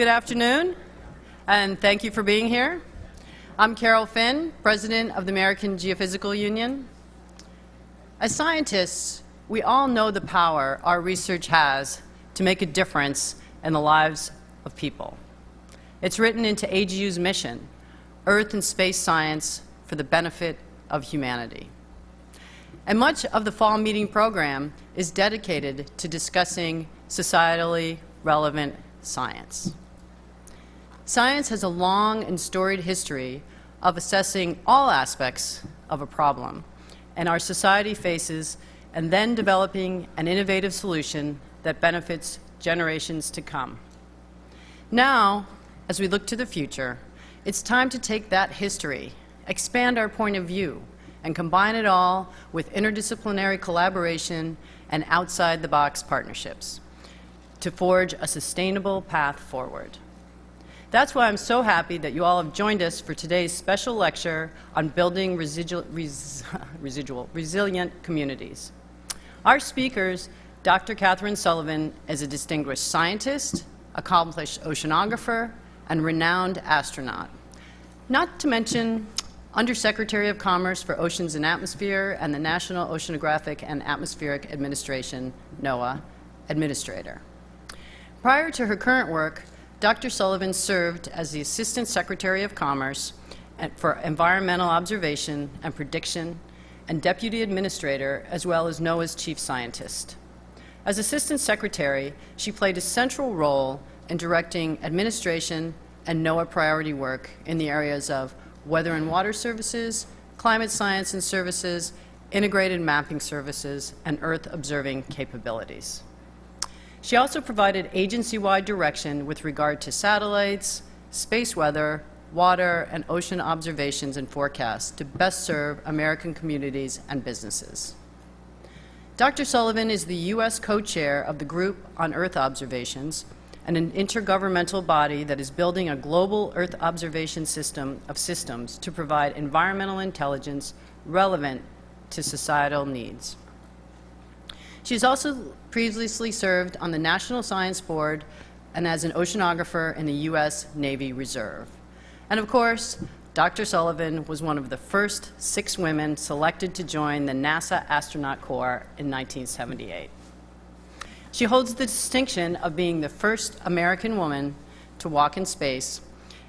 Good afternoon, and thank you for being here. I'm Carol Finn, President of the American Geophysical Union. As scientists, we all know the power our research has to make a difference in the lives of people. It's written into AGU's mission, Earth and Space Science for the Benefit of Humanity. And much of the fall meeting program is dedicated to discussing societally relevant science. Science has a long and storied history of assessing all aspects of a problem and our society faces, and then developing an innovative solution that benefits generations to come. Now, as we look to the future, it's time to take that history, expand our point of view, and combine it all with interdisciplinary collaboration and outside-the-box partnerships to forge a sustainable path forward. That's why I'm so happy that you all have joined us for today's special lecture on building resilient communities. Our speakers, Dr. Catherine Sullivan, is a distinguished scientist, accomplished oceanographer, and renowned astronaut. Not to mention Undersecretary of Commerce for Oceans and Atmosphere and the National Oceanographic and Atmospheric Administration, NOAA, Administrator. Prior to her current work, Dr. Sullivan served as the Assistant Secretary of Commerce for Environmental Observation and Prediction and Deputy Administrator, as well as NOAA's Chief Scientist. As Assistant Secretary, she played a central role in directing administration and NOAA priority work in the areas of weather and water services, climate science and services, integrated mapping services, and Earth observing capabilities. She also provided agency-wide direction with regard to satellites, space weather, water, and ocean observations and forecasts to best serve American communities and businesses. Dr. Sullivan is the U.S. co-chair of the Group on Earth Observations, and an intergovernmental body that is building a global Earth observation system of systems to provide environmental intelligence relevant to societal needs. She has also previously served on the National Science Board and as an oceanographer in the U.S. Navy Reserve. And of course, Dr. Sullivan was one of the first 6 women selected to join the NASA Astronaut Corps in 1978. She holds the distinction of being the first American woman to walk in space,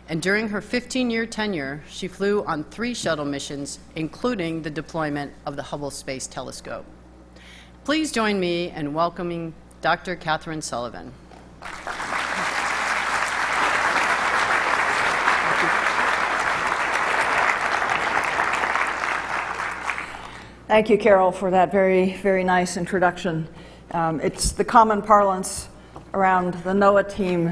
and during her 15-year tenure, she flew on 3 shuttle missions, including the deployment of the Hubble Space Telescope. Please join me in welcoming Dr. Catherine Sullivan. Thank you, Carol, for that very, very nice introduction. It's the common parlance around the NOAA team.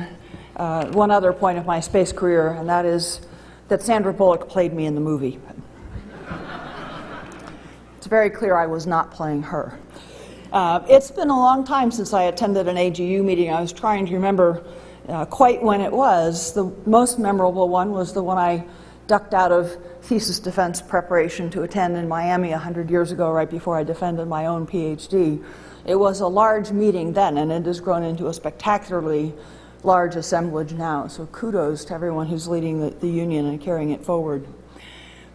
One other point of my space career, and that is that Sandra Bullock played me in the movie. It's very clear I was not playing her. It's been a long time since I attended an AGU meeting. I was trying to remember quite when it was. The most memorable one was the one I ducked out of thesis defense preparation to attend in Miami 100 years ago, right before I defended my own PhD. It was a large meeting then, and it has grown into a spectacularly large assemblage now. So kudos to everyone who's leading the union and carrying it forward.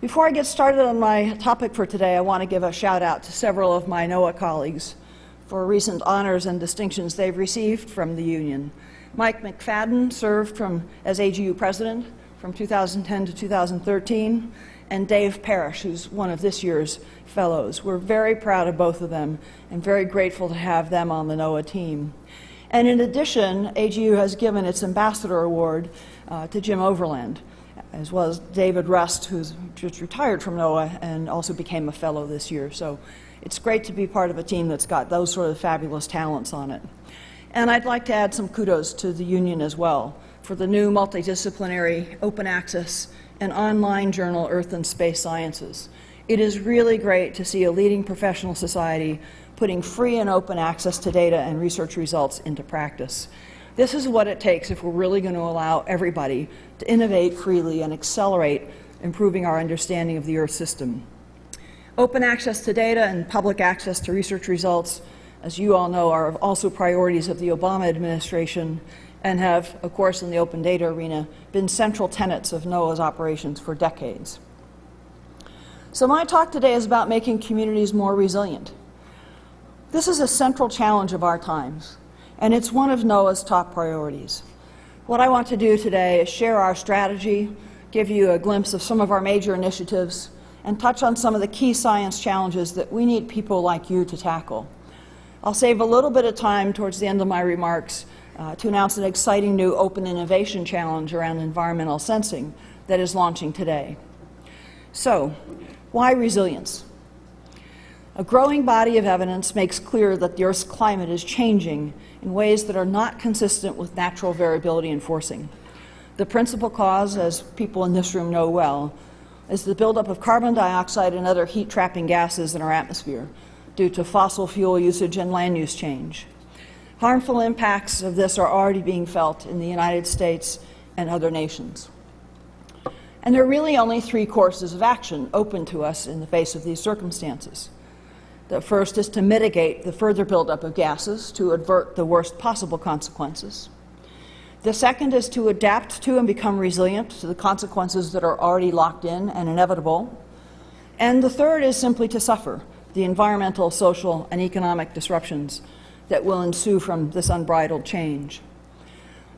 Before I get started on my topic for today, I want to give a shout out to several of my NOAA colleagues for recent honors and distinctions they've received from the union. Mike McFadden served as AGU president from 2010 to 2013, and Dave Parrish, who's one of this year's fellows. We're very proud of both of them and very grateful to have them on the NOAA team. And in addition, AGU has given its Ambassador Award to Jim Overland, as well as David Rust, who's just retired from NOAA and also became a fellow this year. So it's great to be part of a team that's got those sort of fabulous talents on it. And I'd like to add some kudos to the union as well for the new multidisciplinary open access and online journal Earth and Space Sciences. It is really great to see a leading professional society putting free and open access to data and research results into practice. This is what it takes if we're really going to allow everybody to innovate freely and accelerate improving our understanding of the Earth system. Open access to data and public access to research results, as you all know, are also priorities of the Obama administration and have, of course, in the open data arena, been central tenets of NOAA's operations for decades. So my talk today is about making communities more resilient. This is a central challenge of our times, and it's one of NOAA's top priorities. What I want to do today is share our strategy, give you a glimpse of some of our major initiatives, and touch on some of the key science challenges that we need people like you to tackle. I'll save a little bit of time towards the end of my remarks to announce an exciting new open innovation challenge around environmental sensing that is launching today. So, why resilience? A growing body of evidence makes clear that the Earth's climate is changing in ways that are not consistent with natural variability and forcing. The principal cause, as people in this room know well, is the buildup of carbon dioxide and other heat-trapping gases in our atmosphere due to fossil fuel usage and land use change. Harmful impacts of this are already being felt in the United States and other nations. And there are really only three courses of action open to us in the face of these circumstances. The first is to mitigate the further buildup of gases to avert the worst possible consequences. The second is to adapt to and become resilient to the consequences that are already locked in and inevitable. And the third is simply to suffer the environmental, social, and economic disruptions that will ensue from this unbridled change.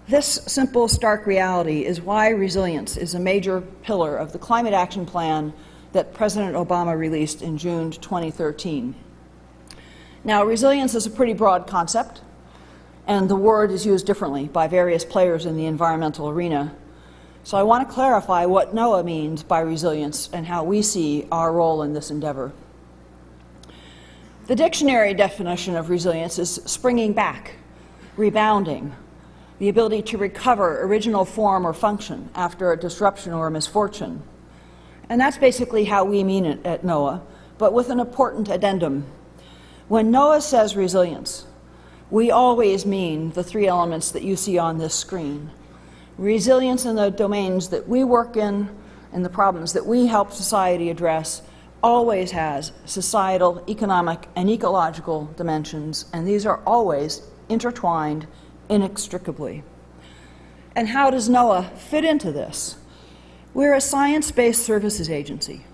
This simple, stark reality is why resilience is a major pillar of the climate action plan that President Obama released in June 2013. Now, resilience is a pretty broad concept, and the word is used differently by various players in the environmental arena. So I want to clarify what NOAA means by resilience and how we see our role in this endeavor. The dictionary definition of resilience is springing back, rebounding, the ability to recover original form or function after a disruption or a misfortune. And that's basically how we mean it at NOAA, but with an important addendum. When NOAA says resilience, we always mean the three elements that you see on this screen. Resilience in the domains that we work in and the problems that we help society address always has societal, economic, and ecological dimensions, and these are always intertwined inextricably. And how does NOAA fit into this? We're a science-based services agency.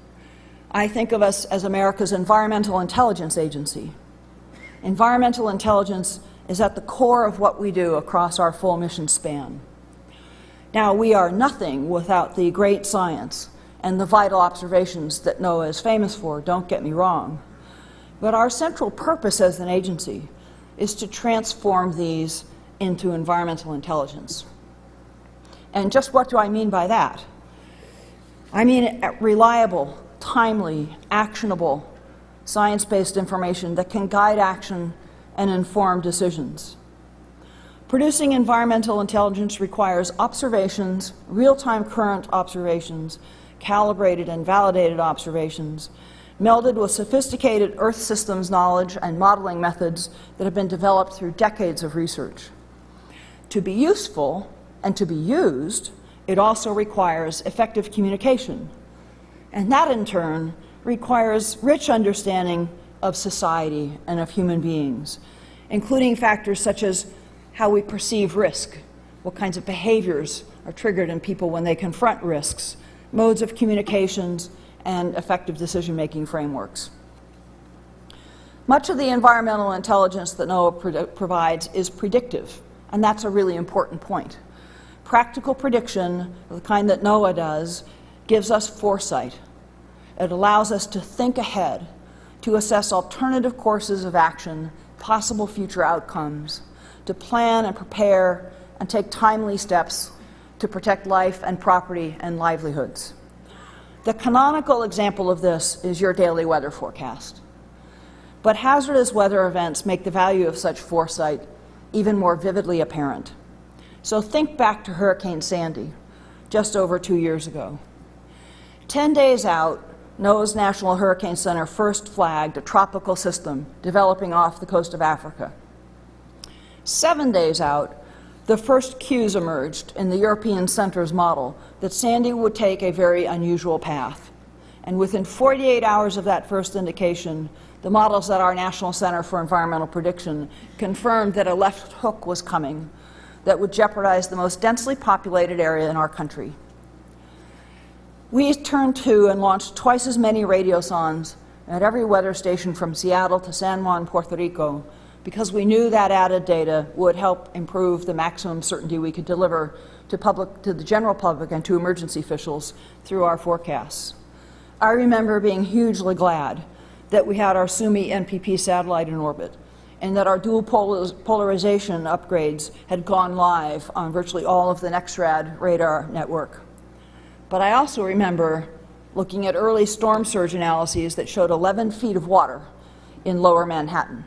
I think of us as America's environmental intelligence agency. Environmental intelligence is at the core of what we do across our full mission span. Now, we are nothing without the great science and the vital observations that NOAA is famous for, don't get me wrong. But our central purpose as an agency is to transform these into environmental intelligence. And just what do I mean by that? I mean reliable, timely, actionable, science-based information that can guide action and inform decisions. Producing environmental intelligence requires observations, real-time current observations, calibrated and validated observations, melded with sophisticated Earth systems knowledge and modeling methods that have been developed through decades of research. To be useful and to be used, it also requires effective communication. And that, in turn, requires rich understanding of society and of human beings, including factors such as how we perceive risk, what kinds of behaviors are triggered in people when they confront risks, modes of communications, and effective decision-making frameworks. Much of the environmental intelligence that NOAA provides is predictive, and that's a really important point. Practical prediction, of the kind that NOAA does, gives us foresight. It allows us to think ahead, to assess alternative courses of action, possible future outcomes, to plan and prepare and take timely steps to protect life and property and livelihoods. The canonical example of this is your daily weather forecast. But hazardous weather events make the value of such foresight even more vividly apparent. So think back to Hurricane Sandy, just over 2 years ago. 10 days out, NOAA's National Hurricane Center first flagged a tropical system developing off the coast of Africa. 7 days out, the first cues emerged in the European Center's model that Sandy would take a very unusual path. And within 48 hours of that first indication, the models at our National Center for Environmental Prediction confirmed that a left hook was coming, that would jeopardize the most densely populated area in our country. We turned to and launched twice as many radiosondes at every weather station from Seattle to San Juan, Puerto Rico, because we knew that added data would help improve the maximum certainty we could deliver to the general public and to emergency officials through our forecasts. I remember being hugely glad that we had our SUMI NPP satellite in orbit and that our dual polarization upgrades had gone live on virtually all of the NEXRAD radar network. But I also remember looking at early storm surge analyses that showed 11 feet of water in lower Manhattan,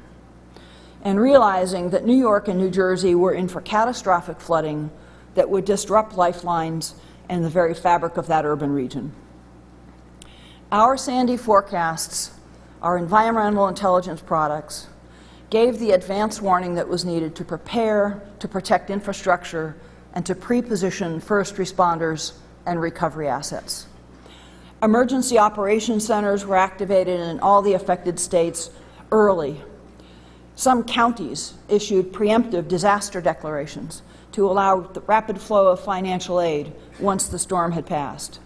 and realizing that New York and New Jersey were in for catastrophic flooding that would disrupt lifelines and the very fabric of that urban region. Our Sandy forecasts, our environmental intelligence products, gave the advance warning that was needed to prepare, to protect infrastructure, and to pre-position first responders and recovery assets. Emergency operations centers were activated in all the affected states early. Some counties issued preemptive disaster declarations to allow the rapid flow of financial aid once the storm had passed.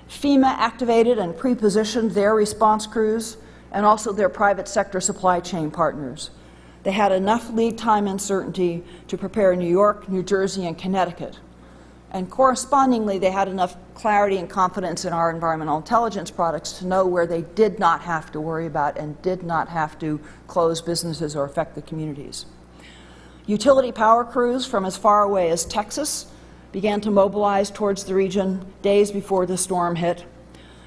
FEMA activated and pre-positioned their response crews and also their private sector supply chain partners. They had enough lead time and certainty to prepare New York, New Jersey, and Connecticut. And correspondingly, they had enough clarity and confidence in our environmental intelligence products to know where they did not have to worry about and did not have to close businesses or affect the communities. Utility power crews from as far away as Texas began to mobilize towards the region days before the storm hit.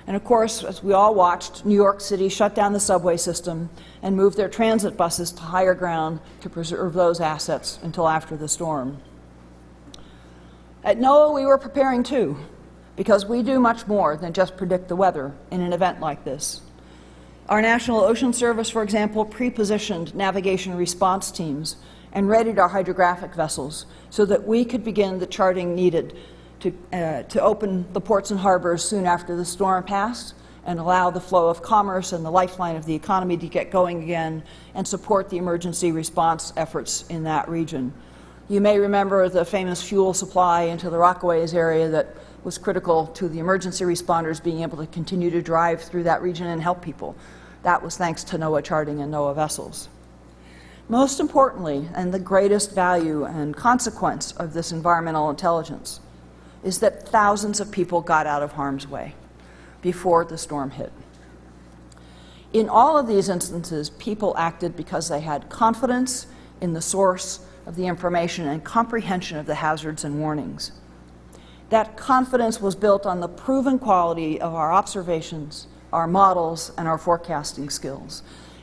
And of course, as we all watched, New York City shut down the subway system and moved their transit buses to higher ground to preserve those assets until after the storm. At NOAA, we were preparing too, because we do much more than just predict the weather in an event like this. Our National Ocean Service, for example, pre-positioned navigation response teams and readied our hydrographic vessels so that we could begin the charting needed to open the ports and harbors soon after the storm passed and allow the flow of commerce and the lifeline of the economy to get going again and support the emergency response efforts in that region. You may remember the famous fuel supply into the Rockaways area that was critical to the emergency responders being able to continue to drive through that region and help people. That was thanks to NOAA charting and NOAA vessels. Most importantly, and the greatest value and consequence of this environmental intelligence, is that thousands of people got out of harm's way before the storm hit. In all of these instances, people acted because they had confidence in the source of the information and comprehension of the hazards and warnings. That confidence was built on the proven quality of our observations, our models, and our forecasting skills.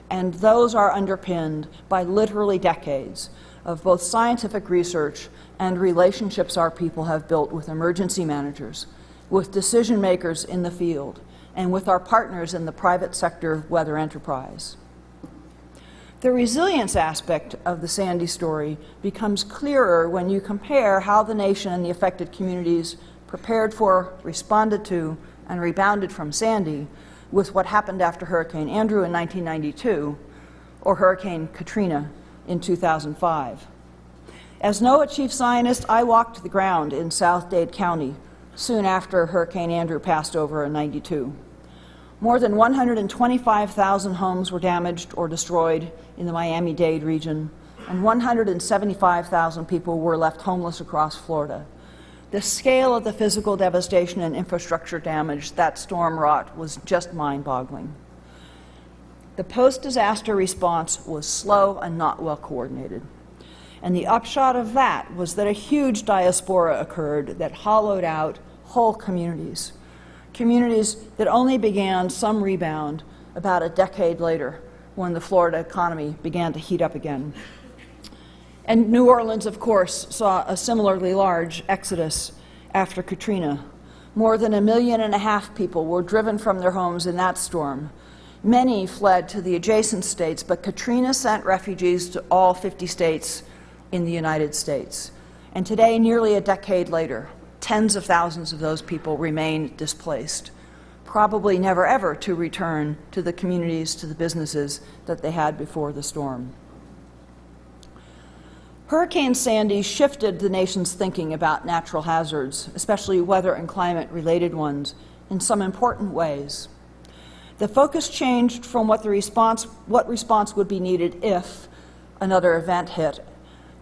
And those are underpinned by literally decades of both scientific research and relationships our people have built with emergency managers, with decision makers in the field, and with our partners in the private sector weather enterprise. The resilience aspect of the Sandy story becomes clearer when you compare how the nation and the affected communities prepared for, responded to, and rebounded from Sandy with what happened after Hurricane Andrew in 1992 or Hurricane Katrina in 2005. As NOAA chief scientist, I walked the ground in South Dade County soon after Hurricane Andrew passed over in '92. More than 125,000 homes were damaged or destroyed in the Miami-Dade region, and 175,000 people were left homeless across Florida. The scale of the physical devastation and infrastructure damage that storm wrought was just mind-boggling. The post-disaster response was slow and not well coordinated. And the upshot of that was that a huge diaspora occurred that hollowed out whole communities. Communities that only began some rebound about a decade later when the Florida economy began to heat up again. And New Orleans, of course, saw a similarly large exodus after Katrina. More than 1.5 million people were driven from their homes in that storm. Many fled to the adjacent states, but Katrina sent refugees to all 50 states in the United States. And today, nearly a decade later, tens of thousands of those people remain displaced, probably never ever to return to the communities, to the businesses that they had before the storm. Hurricane Sandy shifted the nation's thinking about natural hazards, especially weather and climate-related ones, in some important ways. The focus changed from what response would be needed if another event hit,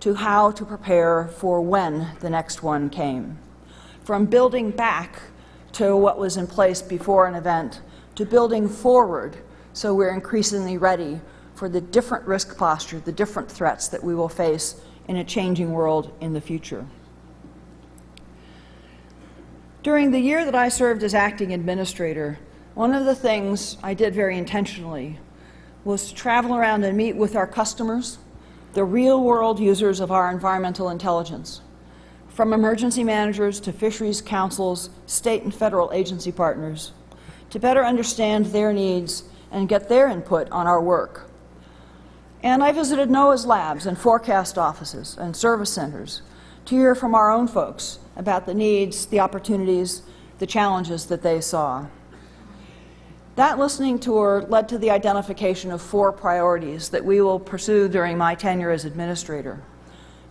to how to prepare for when the next one came. From building back to what was in place before an event, to building forward so we're increasingly ready for the different risk posture, the different threats that we will face in a changing world in the future. During the year that I served as acting administrator, one of the things I did very intentionally was to travel around and meet with our customers, the real-world users of our environmental intelligence, from emergency managers to fisheries councils, state and federal agency partners, to better understand their needs and get their input on our work. And I visited NOAA's labs and forecast offices and service centers to hear from our own folks about the needs, the opportunities, the challenges that they saw. That listening tour led to the identification of 4 priorities that we will pursue during my tenure as administrator.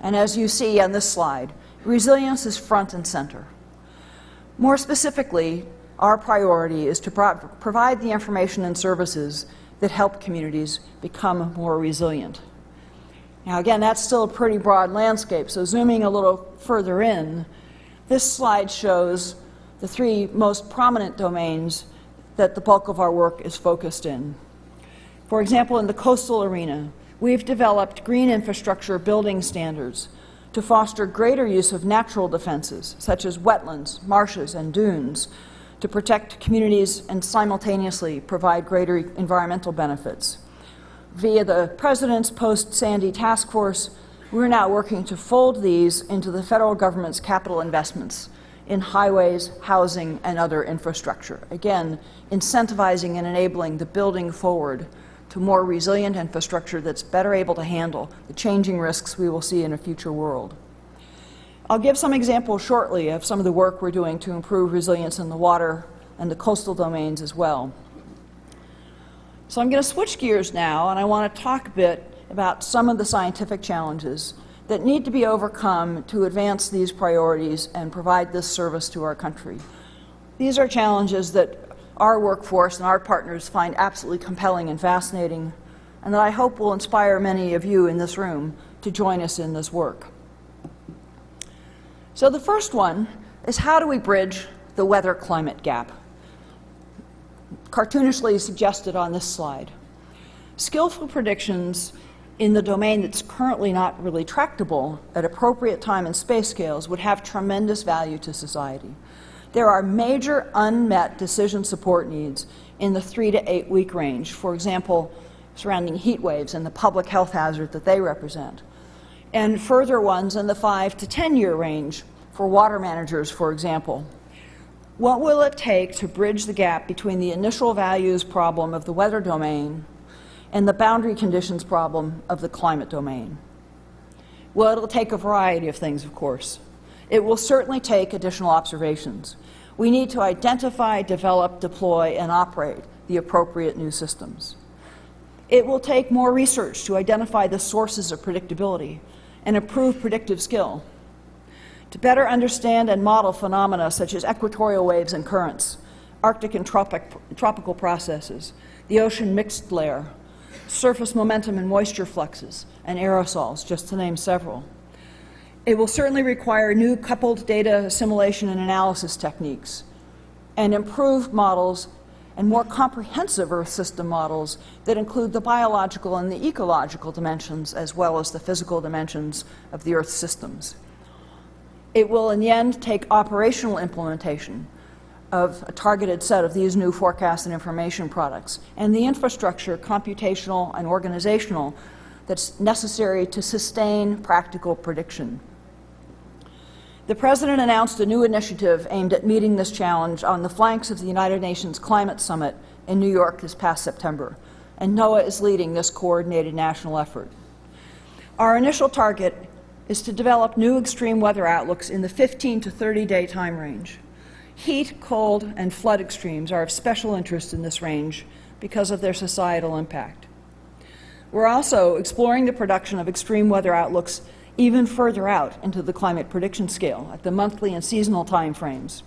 And as you see on this slide, resilience is front and center. More specifically, our priority is to provide the information and services that help communities become more resilient. Now again, that's still a pretty broad landscape, so zooming a little further in, this slide shows the 3 most prominent domains that the bulk of our work is focused in. For example, in the coastal arena, we've developed green infrastructure building standards to foster greater use of natural defenses, such as wetlands, marshes, and dunes, to protect communities and simultaneously provide greater environmental benefits. Via the President's Post-Sandy Task Force, we're now working to fold these into the federal government's capital investments in highways, housing, and other infrastructure. Again, incentivizing and enabling the building forward to more resilient infrastructure that's better able to handle the changing risks we will see in a future world. I'll give some examples shortly of some of the work we're doing to improve resilience in the water and the coastal domains as well. So I'm going to switch gears now, and I want to talk a bit about some of the scientific challenges that need to be overcome to advance these priorities and provide this service to our country. These are challenges that our workforce and our partners find absolutely compelling and fascinating, and that I hope will inspire many of you in this room to join us in this work. So the first one is, how do we bridge the weather-climate gap? Cartoonishly suggested on this slide. Skillful predictions in the domain that's currently not really tractable at appropriate time and space scales would have tremendous value to society. There are major unmet decision support needs in the 3 to 8 week range, for example, surrounding heat waves and the public health hazard that they represent, and further ones in the 5 to 10 year range for water managers, for example. What will it take to bridge the gap between the initial values problem of the weather domain and the boundary conditions problem of the climate domain? Well, it'll take a variety of things, of course. It will certainly take additional observations. We need to identify, develop, deploy, and operate the appropriate new systems. It will take more research to identify the sources of predictability and improve predictive skill, to better understand and model phenomena such as equatorial waves and currents, Arctic and tropical processes, the ocean mixed layer, surface momentum and moisture fluxes, and aerosols, just to name several. It will certainly require new coupled data assimilation and analysis techniques, and improved models and more comprehensive Earth system models that include the biological and the ecological dimensions as well as the physical dimensions of the Earth systems. It will, in the end, take operational implementation of a targeted set of these new forecast and information products, and the infrastructure, computational and organizational, that's necessary to sustain practical prediction. The President announced a new initiative aimed at meeting this challenge on the flanks of the United Nations Climate Summit in New York this past September, and NOAA is leading this coordinated national effort. Our initial target is to develop new extreme weather outlooks in the 15 to 30-day time range. Heat, cold, and flood extremes are of special interest in this range because of their societal impact. We're also exploring the production of extreme weather outlooks even further out into the climate prediction scale at the monthly and seasonal time frames.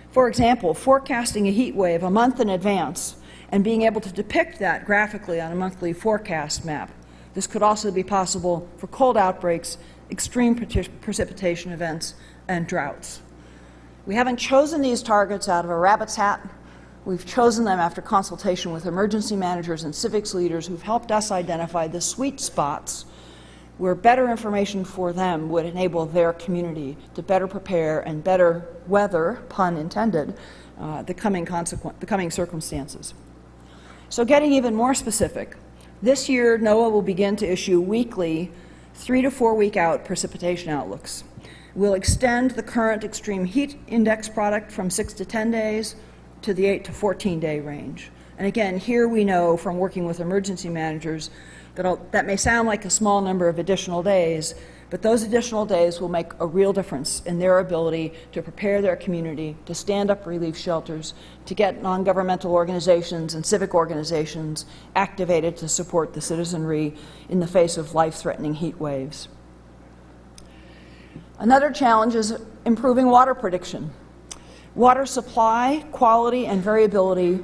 For example, forecasting a heat wave a month in advance and being able to depict that graphically on a monthly forecast map. This could also be possible for cold outbreaks, extreme precipitation events, and droughts. We haven't chosen these targets out of a rabbit's hat. We've chosen them after consultation with emergency managers and civics leaders who've helped us identify the sweet spots where better information for them would enable their community to better prepare and better weather, pun intended, the coming circumstances. So getting even more specific, this year NOAA will begin to issue weekly 3 to 4 week out precipitation outlooks. We'll extend the current extreme heat index product from 6 to 10 days to the 8 to 14 day range. And again, here we know from working with emergency managers that may sound like a small number of additional days, but those additional days will make a real difference in their ability to prepare their community, to stand up relief shelters, to get non-governmental organizations and civic organizations activated to support the citizenry in the face of life-threatening heat waves. Another challenge is improving water prediction. Water supply, quality, and variability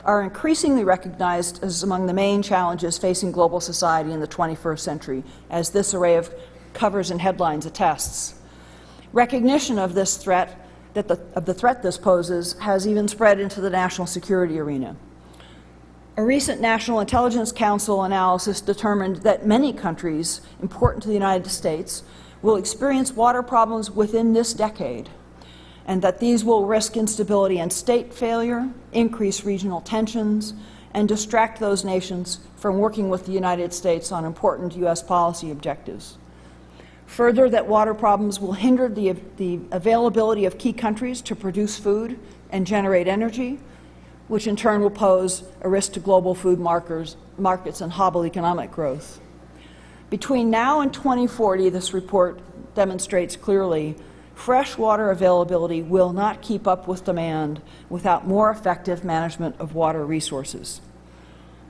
are increasingly recognized as among the main challenges facing global society in the 21st century, as this array of covers and headlines attests. Recognition of this threat, of the threat this poses, has even spread into the national security arena. A recent National Intelligence Council analysis determined that many countries important to the United States will experience water problems within this decade, and that these will risk instability and state failure, increase regional tensions, and distract those nations from working with the United States on important U.S. policy objectives. Further, that water problems will hinder the availability of key countries to produce food and generate energy, which in turn will pose a risk to global food markets and hobble economic growth. Between now and 2040, this report demonstrates clearly fresh water availability will not keep up with demand without more effective management of water resources.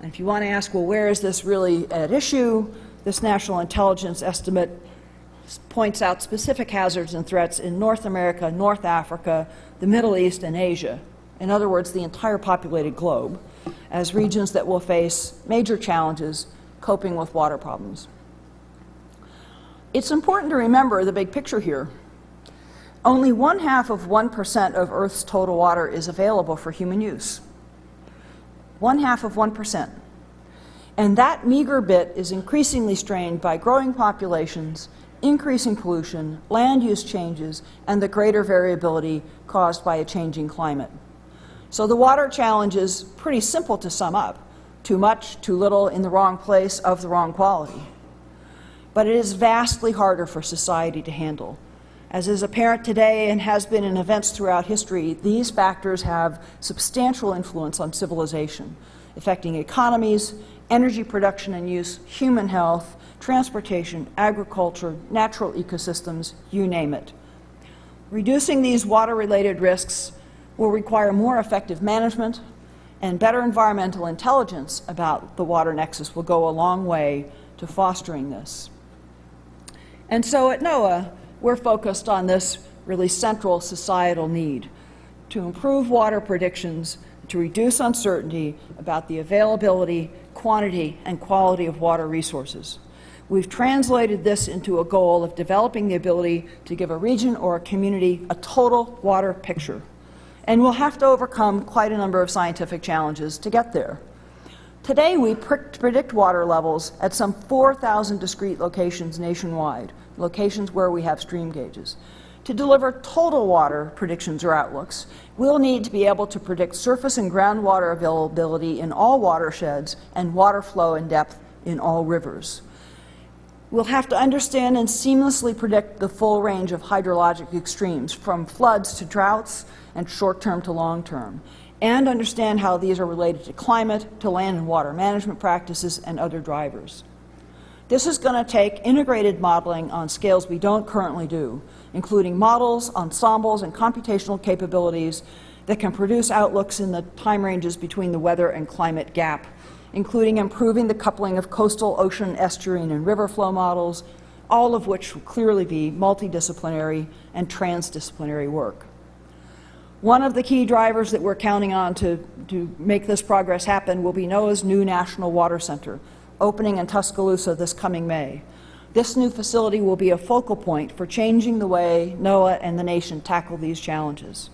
And if you want to ask, well, where is this really at issue? This national intelligence estimate points out specific hazards and threats in North America, North Africa, the Middle East, and Asia. In other words, the entire populated globe, as regions that will face major challenges coping with water problems. It's important to remember the big picture here. Only 0.5% of Earth's total water is available for human use. 0.5%. And that meager bit is increasingly strained by growing populations, increasing pollution, land use changes, and the greater variability caused by a changing climate. So the water challenge is pretty simple to sum up. Too much, too little, in the wrong place, of the wrong quality. But it is vastly harder for society to handle. As is apparent today and has been in events throughout history, these factors have substantial influence on civilization, affecting economies, energy production and use, human health, transportation, agriculture, natural ecosystems, you name it. Reducing these water-related risks will require more effective management, and better environmental intelligence about the water nexus will go a long way to fostering this. And so at NOAA, we're focused on this really central societal need to improve water predictions, to reduce uncertainty about the availability, quantity, and quality of water resources. We've translated this into a goal of developing the ability to give a region or a community a total water picture. And we'll have to overcome quite a number of scientific challenges to get there. Today, we predict water levels at some 4,000 discrete locations nationwide, locations where we have stream gauges. To deliver total water predictions or outlooks, we'll need to be able to predict surface and groundwater availability in all watersheds and water flow and depth in all rivers. We'll have to understand and seamlessly predict the full range of hydrologic extremes, from floods to droughts and short-term to long-term, and understand how these are related to climate, to land and water management practices, and other drivers. This is going to take integrated modeling on scales we don't currently do, including models, ensembles, and computational capabilities that can produce outlooks in the time ranges between the weather and climate gap, including improving the coupling of coastal, ocean, estuarine, and river flow models, all of which will clearly be multidisciplinary and transdisciplinary work. One of the key drivers that we're counting on to make this progress happen will be NOAA's new National Water Center, opening in Tuscaloosa this coming May. This new facility will be a focal point for changing the way NOAA and the nation tackle these challenges.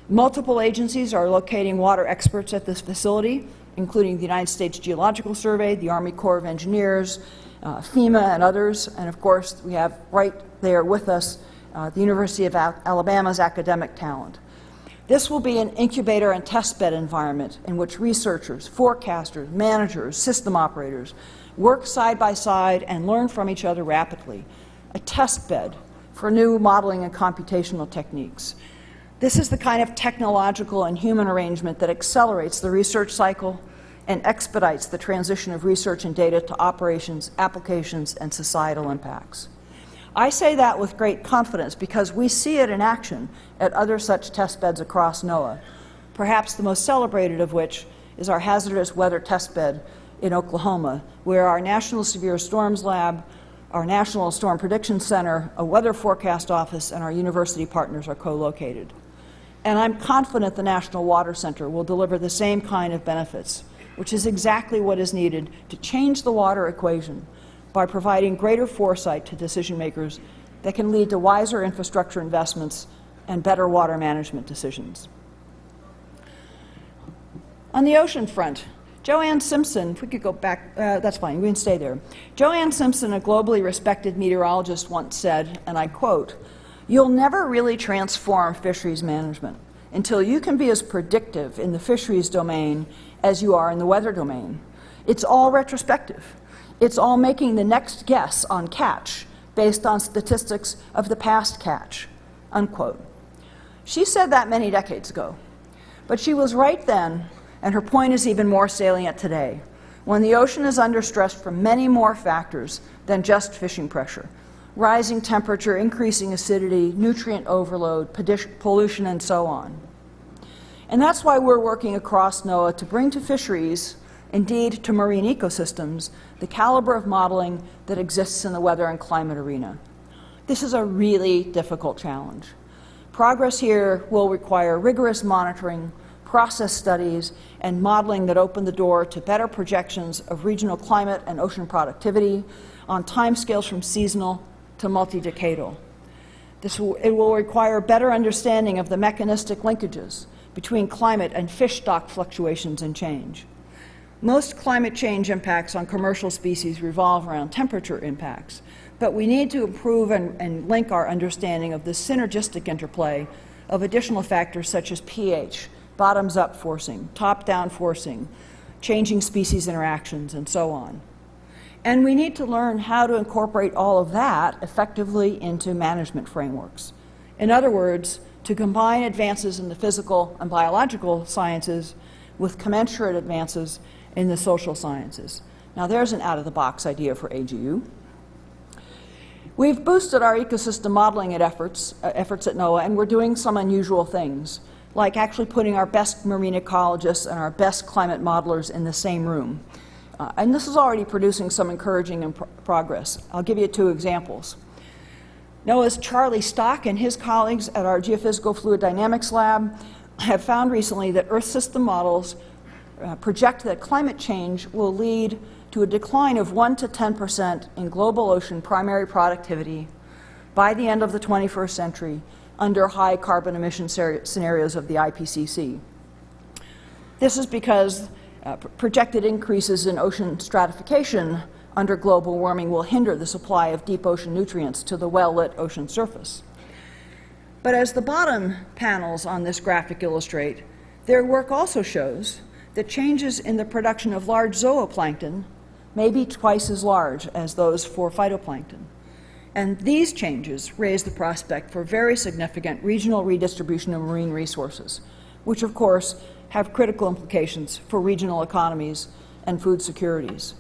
Multiple agencies are locating water experts at this facility, including the United States Geological Survey, the Army Corps of Engineers, FEMA, and others. And of course, we have right there with us the University of Alabama's academic talent. This will be an incubator and testbed environment in which researchers, forecasters, managers, system operators work side by side and learn from each other rapidly. A testbed for new modeling and computational techniques. This is the kind of technological and human arrangement that accelerates the research cycle and expedites the transition of research and data to operations, applications, and societal impacts. I say that with great confidence because we see it in action at other such test beds across NOAA, perhaps the most celebrated of which is our hazardous weather test bed in Oklahoma, where our National Severe Storms Lab, our National Storm Prediction Center, a weather forecast office, and our university partners are co-located. And I'm confident the National Water Center will deliver the same kind of benefits, which is exactly what is needed to change the water equation by providing greater foresight to decision makers that can lead to wiser infrastructure investments and better water management decisions. On the ocean front, Joanne Simpson, if we could go back, that's fine, we can stay there. Joanne Simpson, a globally respected meteorologist, once said, and I quote, "You'll never really transform fisheries management until you can be as predictive in the fisheries domain as you are in the weather domain. It's all retrospective. It's all making the next guess on catch based on statistics of the past catch," unquote. She said that many decades ago, but she was right then, and her point is even more salient today, when the ocean is under stress from many more factors than just fishing pressure: rising temperature, increasing acidity, nutrient overload, pollution, and so on. And that's why we're working across NOAA to bring to fisheries, indeed to marine ecosystems, the caliber of modeling that exists in the weather and climate arena. This is a really difficult challenge. Progress here will require rigorous monitoring, process studies, and modeling that open the door to better projections of regional climate and ocean productivity on timescales from seasonal to multi-decadal. It will require better understanding of the mechanistic linkages between climate and fish stock fluctuations and change. Most climate change impacts on commercial species revolve around temperature impacts, but we need to improve and link our understanding of the synergistic interplay of additional factors such as pH, bottoms-up forcing, top-down forcing, changing species interactions, and so on. And we need to learn how to incorporate all of that effectively into management frameworks. In other words, to combine advances in the physical and biological sciences with commensurate advances in the social sciences. Now there's an out-of-the-box idea for AGU. We've boosted our ecosystem modeling efforts at NOAA, and we're doing some unusual things, like actually putting our best marine ecologists and our best climate modelers in the same room. And this is already producing some encouraging progress. I'll give you 2 examples. NOAA's Charlie Stock and his colleagues at our Geophysical Fluid Dynamics Lab have found recently that Earth system models project that climate change will lead to a decline of 1 to 10% in global ocean primary productivity by the end of the 21st century under high carbon emission scenarios of the IPCC. This is because projected increases in ocean stratification under global warming will hinder the supply of deep ocean nutrients to the well-lit ocean surface. But as the bottom panels on this graphic illustrate, their work also shows that changes in the production of large zooplankton may be twice as large as those for phytoplankton. And these changes raise the prospect for very significant regional redistribution of marine resources, which of course have critical implications for regional economies and food securities.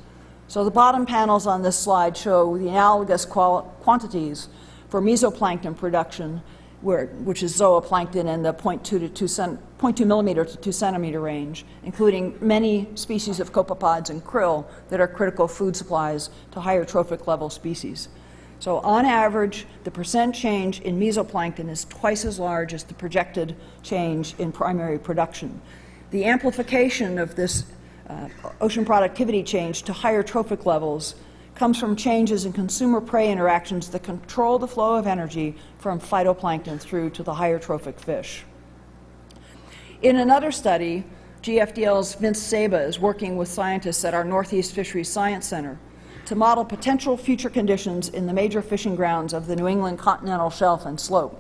So the bottom panels on this slide show the analogous quantities for mesoplankton production, which is zooplankton in the 0.2 millimeter to 2 centimeter range, including many species of copepods and krill that are critical food supplies to higher trophic level species. So on average, the percent change in mesoplankton is twice as large as the projected change in primary production. The amplification of this ocean productivity change to higher trophic levels comes from changes in consumer-prey interactions that control the flow of energy from phytoplankton through to the higher trophic fish. In another study, GFDL's Vince Saba is working with scientists at our Northeast Fisheries Science Center to model potential future conditions in the major fishing grounds of the New England continental shelf and slope.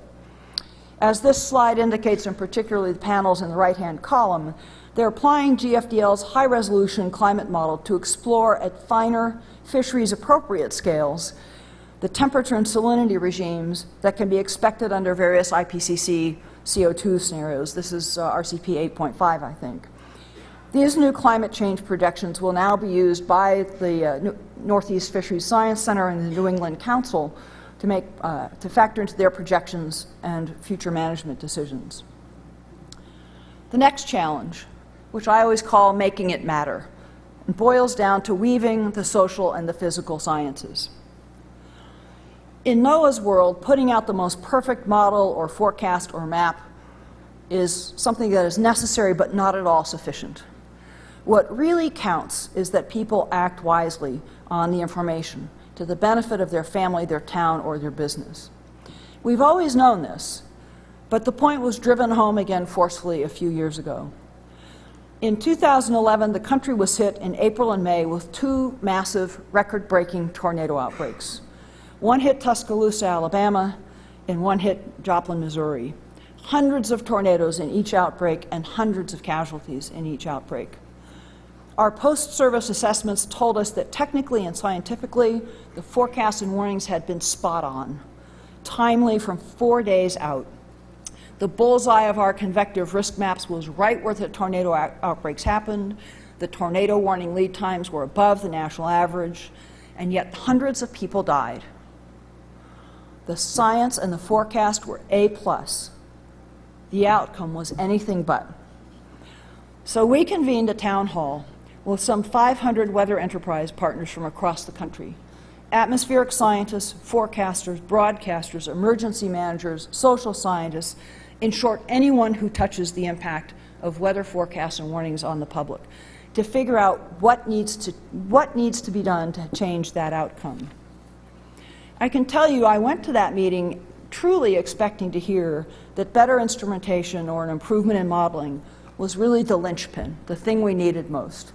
As this slide indicates, and particularly the panels in the right-hand column, they're applying GFDL's high-resolution climate model to explore at finer fisheries-appropriate scales the temperature and salinity regimes that can be expected under various IPCC CO2 scenarios. This is RCP 8.5, I think. These new climate change projections will now be used by the Northeast Fisheries Science Center and the New England Council to factor into their projections and future management decisions. The next challenge, which I always call making it matter, boils down to weaving the social and the physical sciences. In NOAA's world, putting out the most perfect model or forecast or map is something that is necessary but not at all sufficient. What really counts is that people act wisely on the information to the benefit of their family, their town, or their business. We've always known this, but the point was driven home again forcefully a few years ago. In 2011, the country was hit in April and May with two massive, record-breaking tornado outbreaks. One hit Tuscaloosa, Alabama, and one hit Joplin, Missouri. Hundreds of tornadoes in each outbreak and hundreds of casualties in each outbreak. Our post-service assessments told us that technically and scientifically, the forecasts and warnings had been spot on, timely from 4 days out. The bullseye of our convective risk maps was right where the tornado outbreaks happened. The tornado warning lead times were above the national average, and yet hundreds of people died. The science and the forecast were A+. The outcome was anything but. So we convened a town hall with some 500 weather enterprise partners from across the country. Atmospheric scientists, forecasters, broadcasters, emergency managers, social scientists, in short, anyone who touches the impact of weather forecasts and warnings on the public, to figure out what needs to be done to change that outcome. I can tell you I went to that meeting truly expecting to hear that better instrumentation or an improvement in modeling was really the linchpin, the thing we needed most.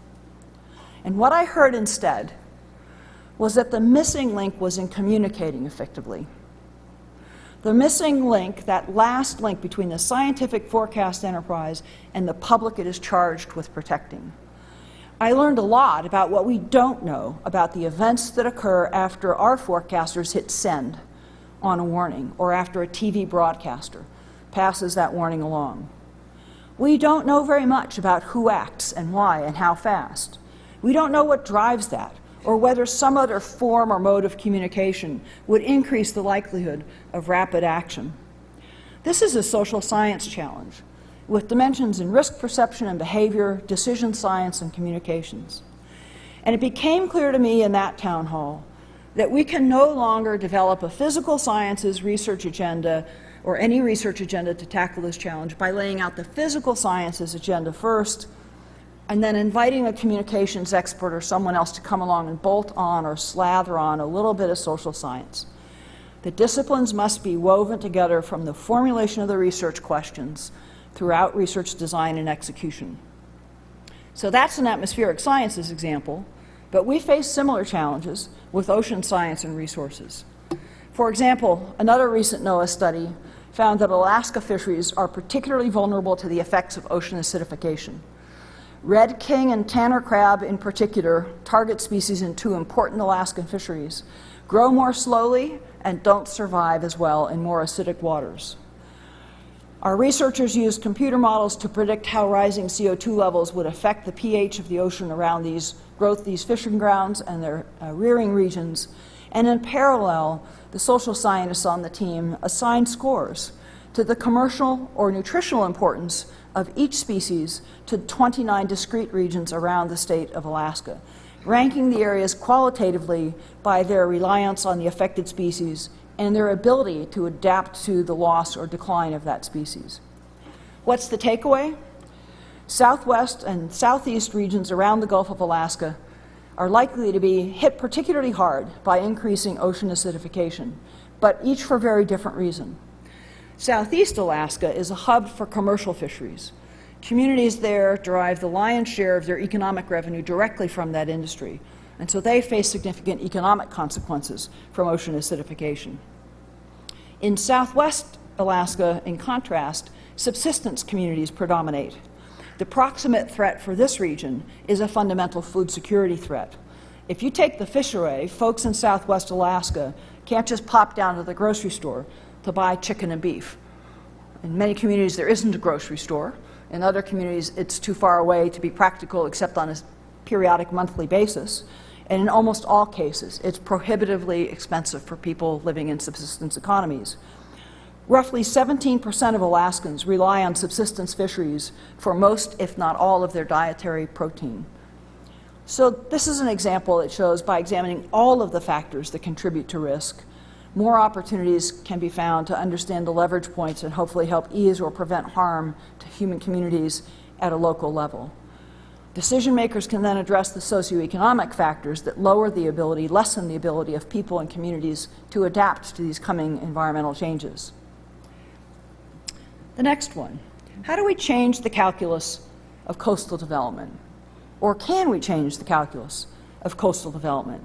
And what I heard instead was that the missing link was in communicating effectively. The missing link, that last link between the scientific forecast enterprise and the public it is charged with protecting. I learned a lot about what we don't know about the events that occur after our forecasters hit send on a warning or after a TV broadcaster passes that warning along. We don't know very much about who acts and why and how fast. We don't know what drives that, or whether some other form or mode of communication would increase the likelihood of rapid action. This is a social science challenge, with dimensions in risk perception and behavior, decision science, and communications. And it became clear to me in that town hall that we can no longer develop a physical sciences research agenda or any research agenda to tackle this challenge by laying out the physical sciences agenda first and then inviting a communications expert or someone else to come along and bolt on or slather on a little bit of social science. The disciplines must be woven together from the formulation of the research questions throughout research design and execution. So that's an atmospheric sciences example, but we face similar challenges with ocean science and resources. For example, another recent NOAA study found that Alaska fisheries are particularly vulnerable to the effects of ocean acidification. Red king and tanner crab in particular, target species in two important Alaskan fisheries, grow more slowly and don't survive as well in more acidic waters. Our researchers used computer models to predict how rising CO2 levels would affect the pH of the ocean around these fishing grounds and their rearing regions. And in parallel, the social scientists on the team assigned scores to the commercial or nutritional importance of each species to 29 discrete regions around the state of Alaska, ranking the areas qualitatively by their reliance on the affected species and their ability to adapt to the loss or decline of that species. What's the takeaway? Southwest and southeast regions around the Gulf of Alaska are likely to be hit particularly hard by increasing ocean acidification, but each for very different reasons. Southeast Alaska is a hub for commercial fisheries. Communities there derive the lion's share of their economic revenue directly from that industry, and so they face significant economic consequences from ocean acidification. In Southwest Alaska, in contrast, subsistence communities predominate. The proximate threat for this region is a fundamental food security threat. If you take the fish away, folks in Southwest Alaska can't just pop down to the grocery store to buy chicken and beef. In many communities, there isn't a grocery store. In other communities, it's too far away to be practical except on a periodic monthly basis. And in almost all cases, it's prohibitively expensive for people living in subsistence economies. Roughly 17% of Alaskans rely on subsistence fisheries for most, if not all, of their dietary protein. So this is an example that shows by examining all of the factors that contribute to risk, more opportunities can be found to understand the leverage points and hopefully help ease or prevent harm to human communities at a local level. Decision makers can then address the socioeconomic factors that lessen the ability of people and communities to adapt to these coming environmental changes. The next one, how do we change the calculus of coastal development? Or can we change the calculus of coastal development?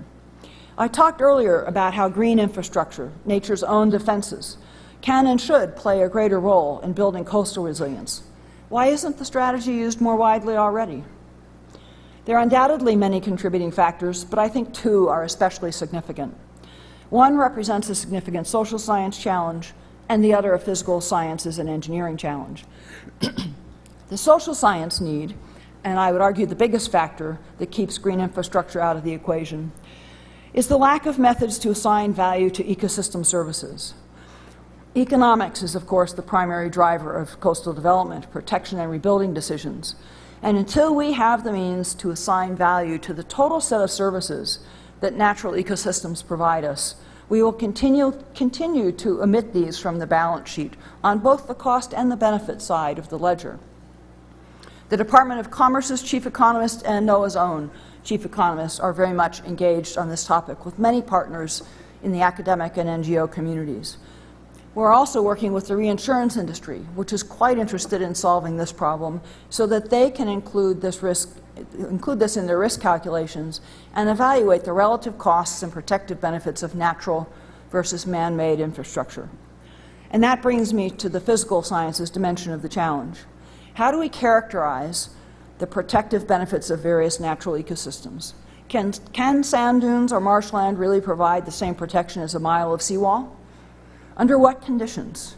I talked earlier about how green infrastructure, nature's own defenses, can and should play a greater role in building coastal resilience. Why isn't the strategy used more widely already? There are undoubtedly many contributing factors, but I think two are especially significant. One represents a significant social science challenge, and the other a physical sciences and engineering challenge. The social science need, and I would argue the biggest factor that keeps green infrastructure out of the equation, is the lack of methods to assign value to ecosystem services. Economics is, of course, the primary driver of coastal development, protection, and rebuilding decisions. And until we have the means to assign value to the total set of services that natural ecosystems provide us, we will continue to omit these from the balance sheet on both the cost and the benefit side of the ledger. The Department of Commerce's chief economist and NOAA's own chief economists are very much engaged on this topic with many partners in the academic and NGO communities. We're also working with the reinsurance industry, which is quite interested in solving this problem so that they can include this in their risk calculations and evaluate the relative costs and protective benefits of natural versus man-made infrastructure. And that brings me to the physical sciences dimension of the challenge. How do we characterize the protective benefits of various natural ecosystems? Can sand dunes or marshland really provide the same protection as a mile of seawall? Under what conditions?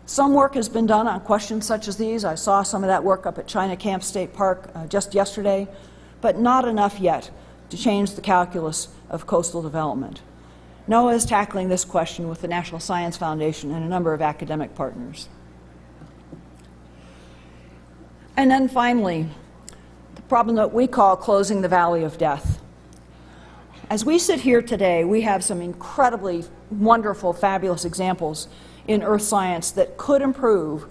Some work has been done on questions such as these. I saw some of that work up at China Camp State Park just yesterday, but not enough yet to change the calculus of coastal development. NOAA is tackling this question with the National Science Foundation and a number of academic partners. And then finally, the problem that we call closing the valley of death. As we sit here today, we have some incredibly wonderful, fabulous examples in earth science that could improve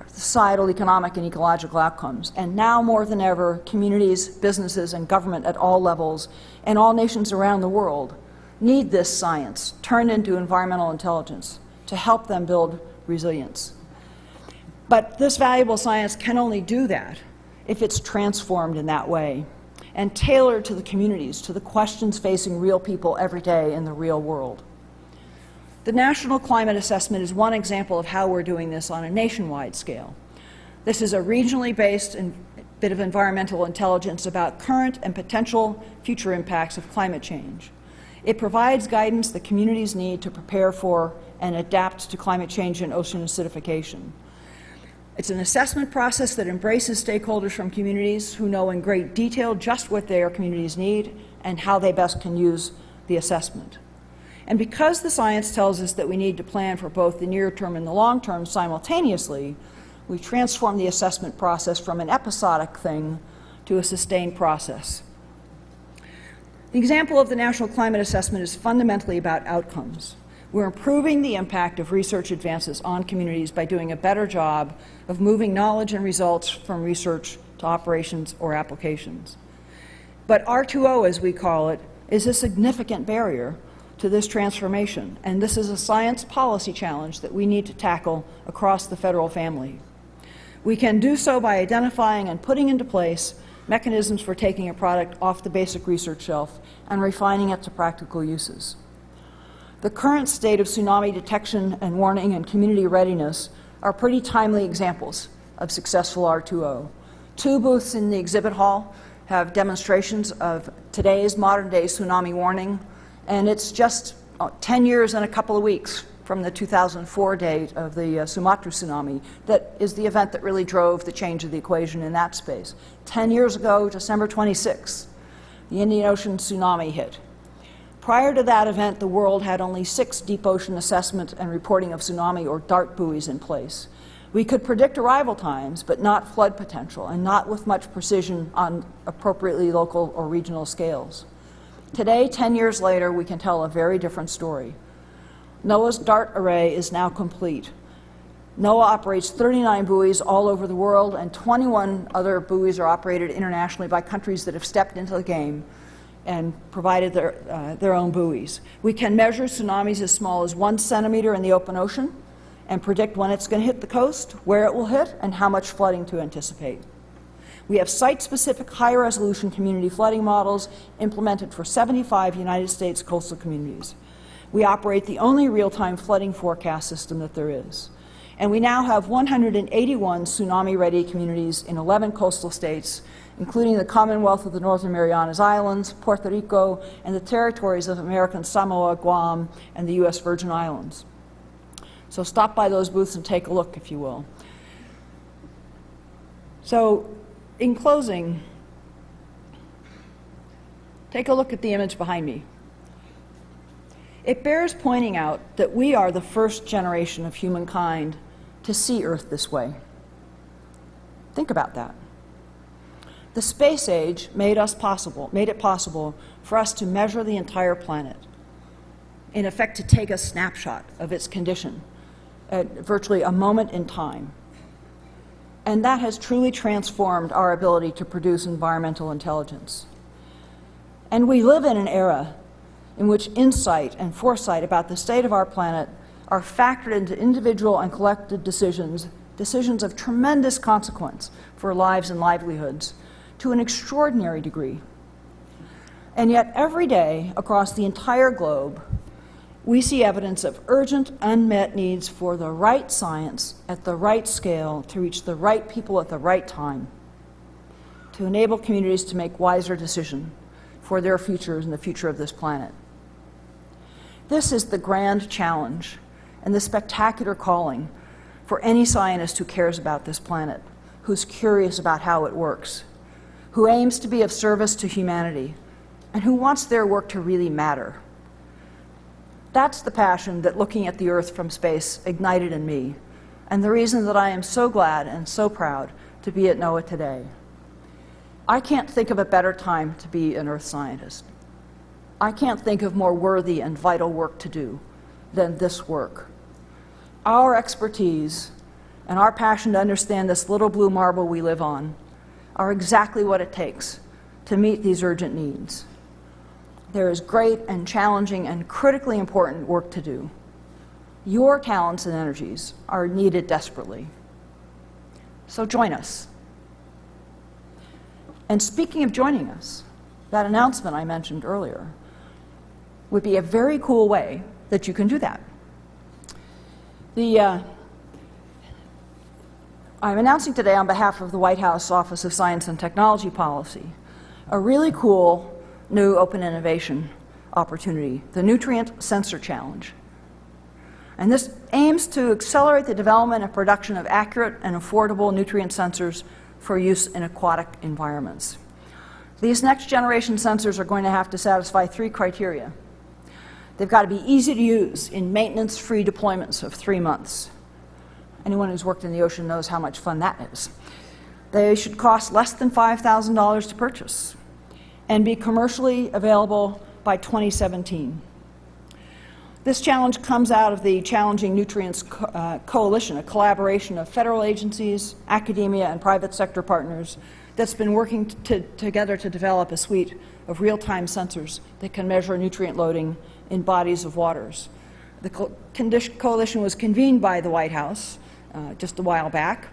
societal, economic, and ecological outcomes. And now more than ever, communities, businesses, and government at all levels, and all nations around the world, need this science turned into environmental intelligence to help them build resilience. But this valuable science can only do that if it's transformed in that way and tailored to the communities, to the questions facing real people every day in the real world. The National Climate Assessment is one example of how we're doing this on a nationwide scale. This is a regionally based bit of environmental intelligence about current and potential future impacts of climate change. It provides guidance that communities need to prepare for and adapt to climate change and ocean acidification. It's an assessment process that embraces stakeholders from communities who know in great detail just what their communities need and how they best can use the assessment. And because the science tells us that we need to plan for both the near term and the long term simultaneously, we transform the assessment process from an episodic thing to a sustained process. The example of the National Climate Assessment is fundamentally about outcomes. We're improving the impact of research advances on communities by doing a better job of moving knowledge and results from research to operations or applications. But R2O, as we call it, is a significant barrier to this transformation, and this is a science policy challenge that we need to tackle across the federal family. We can do so by identifying and putting into place mechanisms for taking a product off the basic research shelf and refining it to practical uses. The current state of tsunami detection and warning and community readiness are pretty timely examples of successful R2O. 2 booths in the exhibit hall have demonstrations of today's modern-day tsunami warning, and it's just 10 years and a couple of weeks from the 2004 date of the Sumatra tsunami that is the event that really drove the change of the equation in that space. 10 years ago, December 26th, the Indian Ocean tsunami hit. Prior to that event, the world had only 6 deep ocean assessment and reporting of tsunami or DART buoys in place. We could predict arrival times, but not flood potential, and not with much precision on appropriately local or regional scales. Today, 10 years later, we can tell a very different story. NOAA's DART array is now complete. NOAA operates 39 buoys all over the world, and 21 other buoys are operated internationally by countries that have stepped into the game and provided their own buoys. We can measure tsunamis as small as 1 centimeter in the open ocean and predict when it's going to hit the coast, where it will hit, and how much flooding to anticipate. We have site-specific high-resolution community flooding models implemented for 75 United States coastal communities. We operate the only real-time flooding forecast system that there is. And we now have 181 tsunami-ready communities in 11 coastal states, including the Commonwealth of the Northern Marianas Islands, Puerto Rico, and the territories of American Samoa, Guam, and the U.S. Virgin Islands. So stop by those booths and take a look, if you will. So, in closing, take a look at the image behind me. It bears pointing out that we are the first generation of humankind to see Earth this way. Think about that. The space age made it possible for us to measure the entire planet, in effect to take a snapshot of its condition at virtually a moment in time. And that has truly transformed our ability to produce environmental intelligence. And we live in an era in which insight and foresight about the state of our planet are factored into individual and collective decisions of tremendous consequence for lives and livelihoods, to an extraordinary degree. And yet every day across the entire globe, we see evidence of urgent, unmet needs for the right science at the right scale to reach the right people at the right time, to enable communities to make wiser decisions for their futures and the future of this planet. This is the grand challenge and the spectacular calling for any scientist who cares about this planet, who's curious about how it works, who aims to be of service to humanity, and who wants their work to really matter. That's the passion that looking at the Earth from space ignited in me, and the reason that I am so glad and so proud to be at NOAA today. I can't think of a better time to be an Earth scientist. I can't think of more worthy and vital work to do than this work. Our expertise and our passion to understand this little blue marble we live on are exactly what it takes to meet these urgent needs. There is great and challenging and critically important work to do. Your talents and energies are needed desperately. So join us. And speaking of joining us, that announcement I mentioned earlier would be a very cool way that you can do that. I'm announcing today on behalf of the White House Office of Science and Technology Policy a really cool new open innovation opportunity, the Nutrient Sensor Challenge. And this aims to accelerate the development and production of accurate and affordable nutrient sensors for use in aquatic environments. These next generation sensors are going to have to satisfy 3 criteria. They've got to be easy to use in maintenance-free deployments of 3 months. Anyone who's worked in the ocean knows how much fun that is. They should cost less than $5,000 to purchase. and be commercially available by 2017. This challenge comes out of the Challenging Nutrients Coalition, a collaboration of federal agencies, academia, and private sector partners that's been working together to develop a suite of real-time sensors that can measure nutrient loading in bodies of waters. The coalition was convened by the White House just a while back,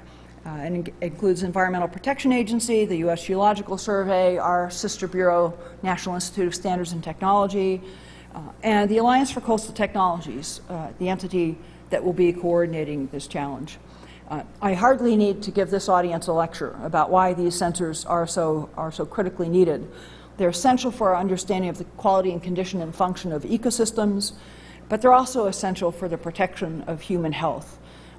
and includes Environmental Protection Agency, the U.S. Geological Survey, our sister bureau, National Institute of Standards and Technology, and the Alliance for Coastal Technologies, the entity that will be coordinating this challenge. I hardly need to give this audience a lecture about why these sensors are so critically needed. They're essential for our understanding of the quality and condition and function of ecosystems, but they're also essential for the protection of human health.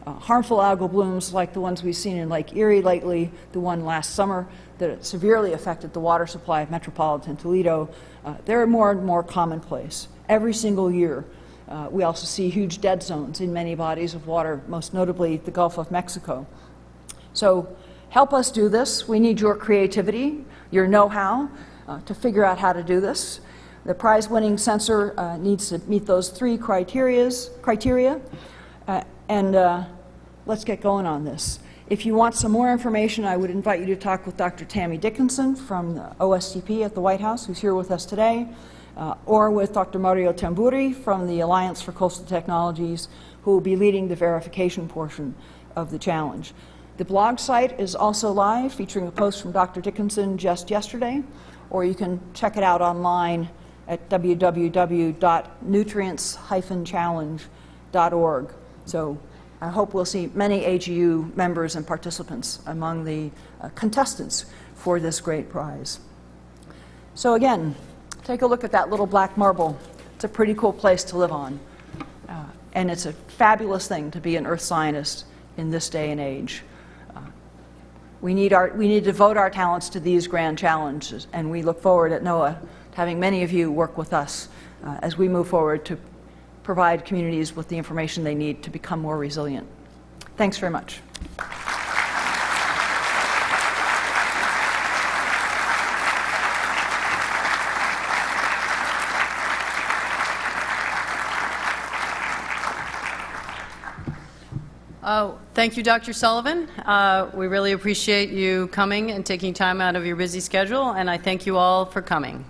Harmful algal blooms like the ones we've seen in Lake Erie lately, the one last summer that severely affected the water supply of metropolitan Toledo, they're more and more commonplace. Every single year, we also see huge dead zones in many bodies of water, most notably the Gulf of Mexico. So help us do this. We need your creativity, your know-how to figure out how to do this. The prize-winning sensor needs to meet those three criteria, and let's get going on this. If you want some more information, I would invite you to talk with Dr. Tammy Dickinson from the OSCP at the White House, who's here with us today, or with Dr. Mario Tamburi from the Alliance for Coastal Technologies, who will be leading the verification portion of the challenge. The blog site is also live, featuring a post from Dr. Dickinson just yesterday, or you can check it out online at www.nutrients-challenge.org. So I hope we'll see many AGU members and participants among the contestants for this great prize. So again, take a look at that little black marble. It's a pretty cool place to live on. And it's a fabulous thing to be an earth scientist in this day and age. We need to devote our talents to these grand challenges, and we look forward at NOAA to having many of you work with us as we move forward to provide communities with the information they need to become more resilient. Thanks very much. Thank you, Dr. Sullivan. We really appreciate you coming and taking time out of your busy schedule, and I thank you all for coming.